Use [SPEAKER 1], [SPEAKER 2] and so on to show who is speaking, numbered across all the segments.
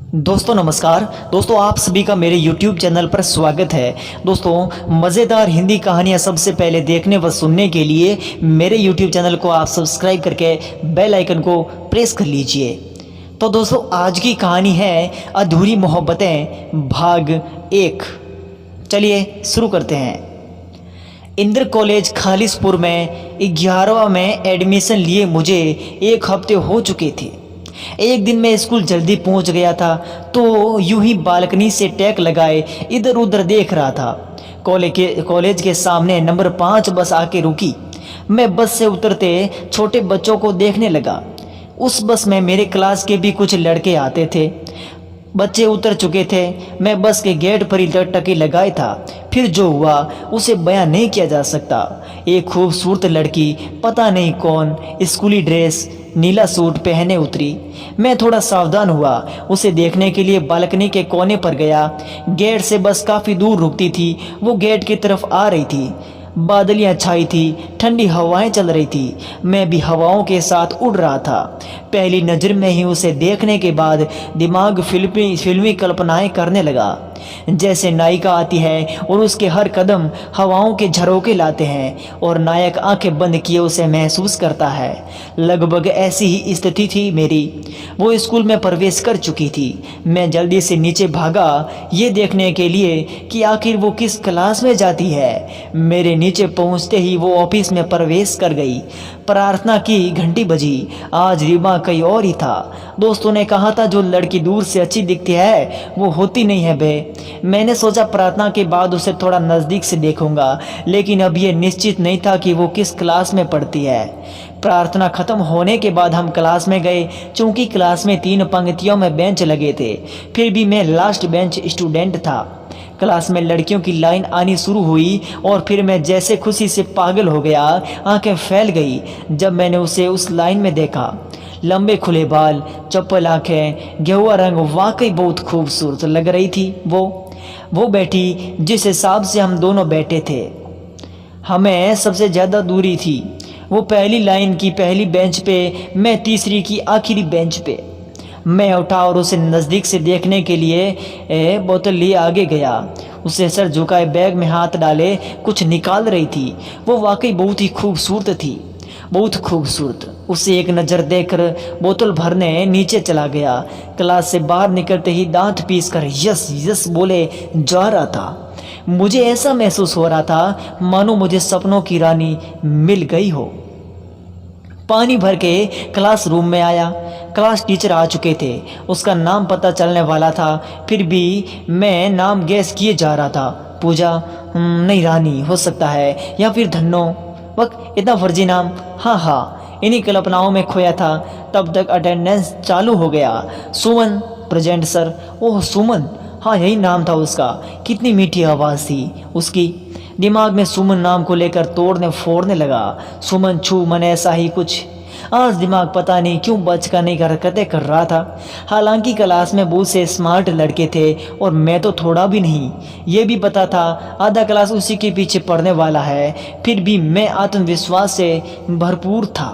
[SPEAKER 1] दोस्तों नमस्कार। दोस्तों आप सभी का मेरे YouTube चैनल पर स्वागत है। दोस्तों मज़ेदार हिंदी कहानियाँ सबसे पहले देखने व सुनने के लिए मेरे YouTube चैनल को आप सब्सक्राइब करके बेल आइकन को प्रेस कर लीजिए। तो दोस्तों आज की कहानी है अधूरी मोहब्बतें भाग 1। चलिए शुरू करते हैं। इंद्र कॉलेज खालिसपुर में 11वां में एडमिशन लिए मुझे 1 हफ्ते हो चुके थे। एक दिन मैं स्कूल जल्दी पहुंच गया था तो यूं ही बालकनी से टैक लगाए इधर उधर देख रहा था। कॉलेज के सामने नंबर 5 बस आके रुकी। मैं बस से उतरते छोटे बच्चों को देखने लगा। उस बस में मेरे क्लास के भी कुछ लड़के आते थे। बच्चे उतर चुके थे। मैं बस के गेट पर ही टकी लगाए था। फिर जो हुआ उसे बयां नहीं किया जा सकता। एक खूबसूरत लड़की, पता नहीं कौन, स्कूली ड्रेस नीला सूट पहने उतरी। मैं थोड़ा सावधान हुआ। उसे देखने के लिए बालकनी के कोने पर गया। गेट से बस काफ़ी दूर रुकती थी। वो गेट की तरफ आ रही थी। बादलियाँ छाई थी, ठंडी हवाएं चल रही थी। मैं भी हवाओं के साथ उड़ रहा था। पहली नज़र में ही उसे देखने के बाद दिमाग फिल्मी कल्पनाएं करने लगा। जैसे नायिका आती है और उसके हर कदम हवाओं के झरोके लाते हैं और नायक आंखें बंद किए उसे महसूस करता है। लगभग ऐसी ही स्थिति थी मेरी। वो स्कूल में प्रवेश कर चुकी थी। मैं जल्दी से नीचे भागा ये देखने के लिए कि आखिर वो किस क्लास में जाती है। मेरे नीचे पहुंचते ही वो ऑफिस में प्रवेश कर गई। प्रार्थना की घंटी बजी। आज दिमाग कहीं और ही था। दोस्तों ने कहा था जो लड़की दूर से अच्छी दिखती है वो होती नहीं है बे। मैंने सोचा प्रार्थना के बाद उसे थोड़ा नज़दीक से देखूंगा, लेकिन अब ये निश्चित नहीं था कि वो किस क्लास में पढ़ती है। प्रार्थना खत्म होने के बाद हम क्लास में गए। चूंकि क्लास में 3 पंक्तियों में बेंच लगे थे, फिर भी मैं लास्ट बेंच स्टूडेंट था। क्लास में लड़कियों की लाइन आनी शुरू हुई और फिर मैं जैसे खुशी से पागल हो गया। आंखें फैल गई जब मैंने उसे उस लाइन में देखा। लंबे खुले बाल, चप्पल आंखें, गेहुआ रंग, वाकई बहुत खूबसूरत लग रही थी। वो बैठी जिस हिसाब से हम दोनों बैठे थे, हमें सबसे ज़्यादा दूरी थी। वो पहली लाइन की पहली बेंच पे, मैं तीसरी की आखिरी बेंच पे। मैं उठा और उसे नज़दीक से देखने के लिए बोतल लिए आगे गया। उसे सर झुकाए बैग में हाथ डाले कुछ निकाल रही थी। वो वाकई बहुत ही खूबसूरत थी, बहुत खूबसूरत। उसे एक नज़र देखकर बोतल भरने नीचे चला गया। क्लास से बाहर निकलते ही दांत पीस कर यस यस बोले जा रहा था। मुझे ऐसा महसूस हो रहा था मानो मुझे सपनों की रानी मिल गई हो। पानी भर के क्लासरूम में आया। क्लास टीचर आ चुके थे। उसका नाम पता चलने वाला था, फिर भी मैं नाम गैस किए जा रहा था। पूजा, नहीं रानी हो सकता है, या फिर धन्नो। वक्त इतना फर्जी नाम। हाँ, इन्हीं कल्पनाओं में खोया था। तब तक अटेंडेंस चालू हो गया। सुमन प्रेजेंट सर। ओह सुमन, हाँ यही नाम था उसका। कितनी मीठी आवाज़ थी उसकी। दिमाग में सुमन नाम को लेकर तोड़ने फोड़ने लगा। सुमन छू मन, ऐसा ही कुछ। आज दिमाग पता नहीं क्यों बचकाने की हरकतें कर रहा था। हालांकि क्लास में बहुत से स्मार्ट लड़के थे और मैं तो थोड़ा भी नहीं। ये भी पता था आधा क्लास उसी के पीछे पड़ने वाला है। फिर भी मैं आत्मविश्वास से भरपूर था।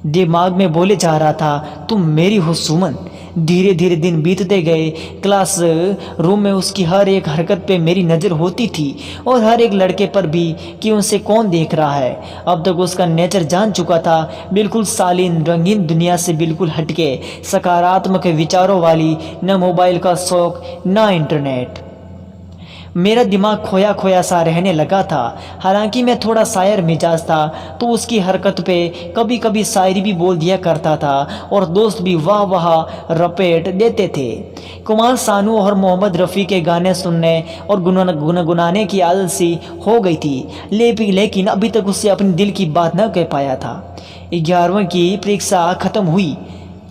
[SPEAKER 1] दिमाग में बोले जा रहा था तुम मेरी हो सुमन। धीरे धीरे दिन बीतते गए। क्लास रूम में उसकी हर एक हरकत पे मेरी नज़र होती थी और हर एक लड़के पर भी कि उनसे कौन देख रहा है। अब तक उसका नेचर जान चुका था। बिल्कुल शालीन, रंगीन दुनिया से बिल्कुल हटके, सकारात्मक विचारों वाली। न मोबाइल का शौक, न इंटरनेट। मेरा दिमाग खोया खोया सा रहने लगा था। हालांकि मैं थोड़ा शायर मिजाज था तो उसकी हरकत पे कभी कभी शायरी भी बोल दिया करता था और दोस्त भी वाह वाह रपेट देते थे। कुमार सानू और मोहम्मद रफ़ी के गाने सुनने और गुनगुनाने की आदत सी हो गई थी, लेकिन अभी तक उससे अपने दिल की बात न कह पाया था। 11वीं की परीक्षा ख़त्म हुई।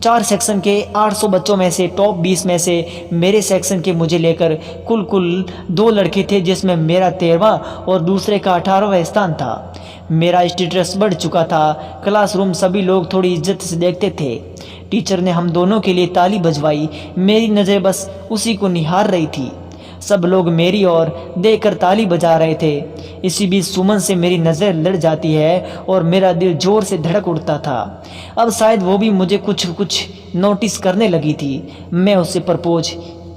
[SPEAKER 1] 4 सेक्शन के 800 बच्चों में से टॉप 20 में से मेरे सेक्शन के मुझे लेकर कुल 2 लड़के थे, जिसमें मेरा 13वां और दूसरे का 18वां स्थान था। मेरा स्टेटस बढ़ चुका था। क्लासरूम सभी लोग थोड़ी इज्जत से देखते थे। टीचर ने हम दोनों के लिए ताली बजवाई। मेरी नज़र बस उसी को निहार रही थी। सब लोग मेरी ओर देखकर ताली बजा रहे थे। इसी बीच सुमन से मेरी नज़र लड़ जाती है और मेरा दिल जोर से धड़क उठता था। अब शायद वो भी मुझे कुछ कुछ नोटिस करने लगी थी। मैं उससे प्रपोज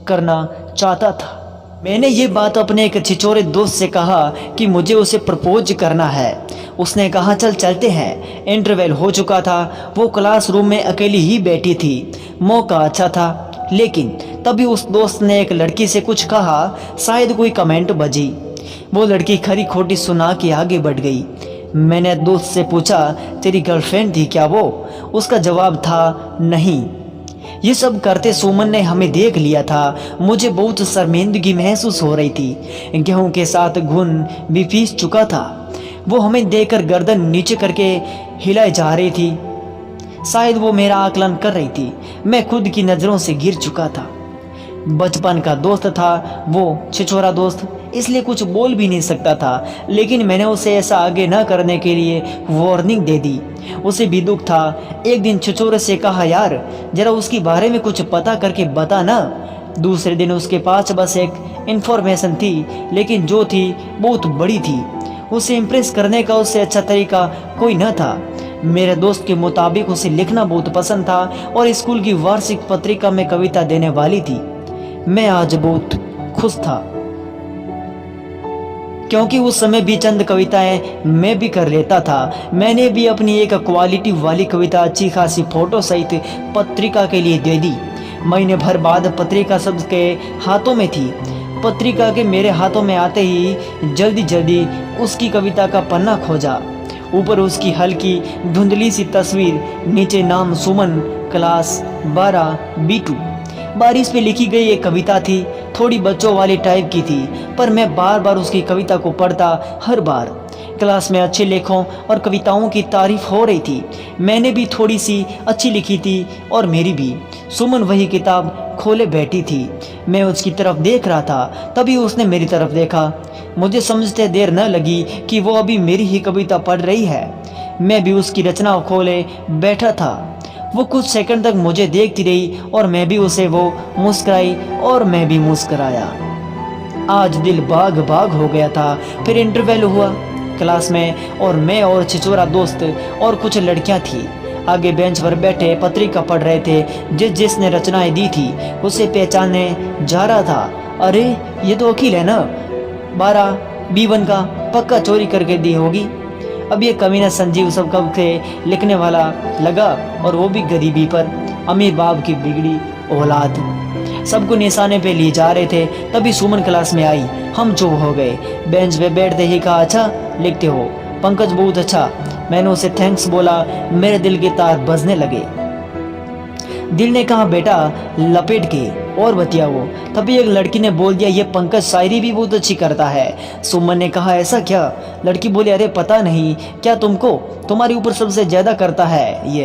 [SPEAKER 1] करना चाहता था। मैंने ये बात अपने एक छिछोरे दोस्त से कहा कि मुझे उसे प्रपोज करना है। उसने कहा चल चलते हैं। इंटरवल हो चुका था। वो क्लासरूम में अकेली ही बैठी थी। मौका अच्छा था, लेकिन तभी उस दोस्त ने एक लड़की से कुछ कहा, शायद कोई कमेंट बजी। वो लड़की खरी खोटी सुना के आगे बढ़ गई। मैंने दोस्त से पूछा तेरी गर्लफ्रेंड थी क्या वो? उसका जवाब था नहीं। ये सब करते सुमन ने हमें देख लिया था। मुझे बहुत शर्मिंदगी महसूस हो रही थी। गेहूं के साथ घुन भी पीस चुका था। वो हमें देखकर गर्दन नीचे करके हिलाए जा रही थी। शायद वो मेरा आकलन कर रही थी। मैं खुद की नज़रों से गिर चुका था। बचपन का दोस्त था वो, छिछोरा दोस्त, इसलिए कुछ बोल भी नहीं सकता था। लेकिन मैंने उसे ऐसा आगे न करने के लिए वार्निंग दे दी। उसे भी दुख था। एक दिन छिछोरे से कहा यार जरा उसके बारे में कुछ पता करके बता ना। दूसरे दिन उसके पास बस एक इन्फॉर्मेशन थी, लेकिन जो थी बहुत बड़ी थी। उसे इम्प्रेस करने का उससे अच्छा तरीका कोई न था। मेरे दोस्त के मुताबिक उसे लिखना बहुत पसंद था और स्कूल की वार्षिक पत्रिका में कविता देने वाली थी। मैं आज बहुत खुश था क्योंकि उस समय भी चंद कविताएं मैं भी कर लेता था। मैंने भी अपनी एक क्वालिटी वाली कविता अच्छी खासी फोटो सहित पत्रिका के लिए दे दी। महीने भर बाद पत्रिका सबके हाथों में थी। पत्रिका के मेरे हाथों में आते ही जल्दी जल्दी उसकी कविता का पन्ना खोजा। ऊपर उसकी हल्की धुंधली सी तस्वीर, नीचे नाम सुमन, क्लास 12 B2। बारिश पे लिखी गई एक कविता थी। थोड़ी बच्चों वाली टाइप की थी, पर मैं बार बार उसकी कविता को पढ़ता। हर बार क्लास में अच्छे लेखों और कविताओं की तारीफ हो रही थी। मैंने भी थोड़ी सी अच्छी लिखी थी और मेरी भी। सुमन वही किताब खोले बैठी थी। मैं उसकी तरफ देख रहा था, तभी उसने मेरी तरफ देखा। मुझे समझते देर न लगी कि वो अभी मेरी ही कविता पढ़ रही है। मैं भी उसकी रचना खोले बैठा था। वो कुछ सेकंड तक मुझे देखती रही और मैं भी उसे। वो मुस्कुराई और मैं भी मुस्कुराया। आज दिल बाग बाग हो गया था। फिर इंटरवल हुआ क्लास में और मैं और छिछोरा दोस्त और कुछ लड़कियां थी आगे बेंच पर बैठे पत्रिका पढ़ रहे थे। जिसने रचनाएं दी थी उसे पहचानने जा रहा था। अरे ये तो अखिल है ना, 12 B1 का, पक्का चोरी करके दी होगी। अब ये कमीना संजीव सब कब से लिखने वाला लगा, और वो भी गरीबी पर। अमीर बाप की बिगड़ी औलाद। सबको निशाने पे लिए जा रहे थे। तभी सुमन क्लास में आई। हम चुप हो गए। बेंच पे बैठते ही कहा अच्छा लिखते हो पंकज, बहुत अच्छा। मैंने उसे थैंक्स बोला। मेरे दिल के तार बजने लगे। दिल ने कहा बेटा लपेट के और बतियाओ। तभी एक लड़की ने बोल दिया ये पंकज शायरी भी बहुत अच्छी करता है। सुमन ने कहा ऐसा क्या? लड़की बोली अरे पता नहीं क्या तुमको, तुम्हारे ऊपर सबसे ज्यादा करता है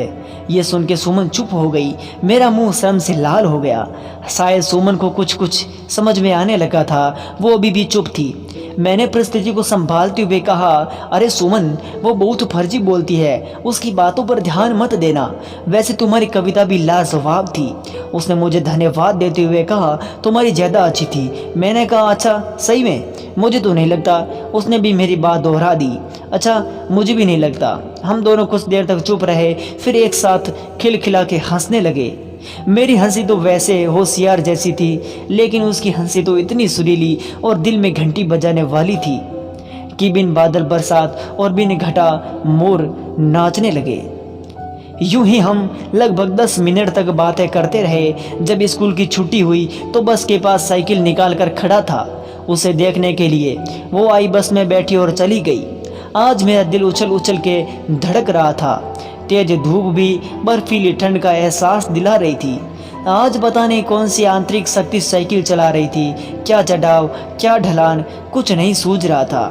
[SPEAKER 1] ये सुन के सुमन चुप हो गई। मेरा मुंह शर्म से लाल हो गया। शायद सुमन को कुछ समझ में आने लगा था। वो अभी भी चुप थी। मैंने परिस्थिति को संभालते हुए कहा अरे सुमन वो बहुत फर्जी बोलती है, उसकी बातों पर ध्यान मत देना। वैसे तुम्हारी कविता भी लाजवाब थी। उसने मुझे धन्यवाद देते हुए कहा तुम्हारी ज़्यादा अच्छी थी। मैंने कहा अच्छा सही में? मुझे तो नहीं लगता। उसने भी मेरी बात दोहरा दी। अच्छा मुझे भी नहीं लगता। हम दोनों कुछ देर तक चुप रहे, फिर एक साथ खिलखिला के हंसने लगे। मेरी हंसी तो वैसे होशियार जैसी थी, लेकिन उसकी हंसी तो इतनी सुरीली और दिल में घंटी बजाने वाली थी कि बिन बादल बरसात और बिन घटा मोर नाचने लगे। यूं ही हम लगभग 10 मिनट तक बातें करते रहे। जब स्कूल की छुट्टी हुई तो बस के पास साइकिल निकाल कर खड़ा था उसे देखने के लिए। वो आई, बस में बैठी और चली गई। आज मेरा दिल उछल उछल के धड़क रहा था। तेज धूप भी बर्फीली ठंड का एहसास दिला रही थी। आज पता नहीं कौन सी आंतरिक शक्ति साइकिल चला रही थी। क्या चढ़ाव क्या ढलान, कुछ नहीं सूझ रहा था।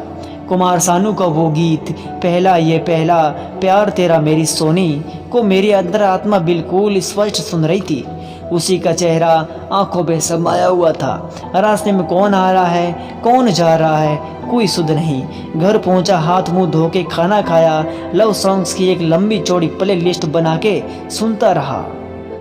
[SPEAKER 1] कुमार सानू का वो गीत पहला ये पहला प्यार तेरा मेरी सोनी को मेरी अंतरात्मा बिल्कुल स्पष्ट सुन रही थी। उसी का चेहरा आंखों पे समाया हुआ था। रास्ते में कौन आ रहा है कौन जा रहा है कोई सुध नहीं। घर पहुंचा, हाथ मुंह धो के खाना खाया, लव सॉन्ग्स की एक लंबी चौड़ी प्ले लिस्ट बना के सुनता रहा।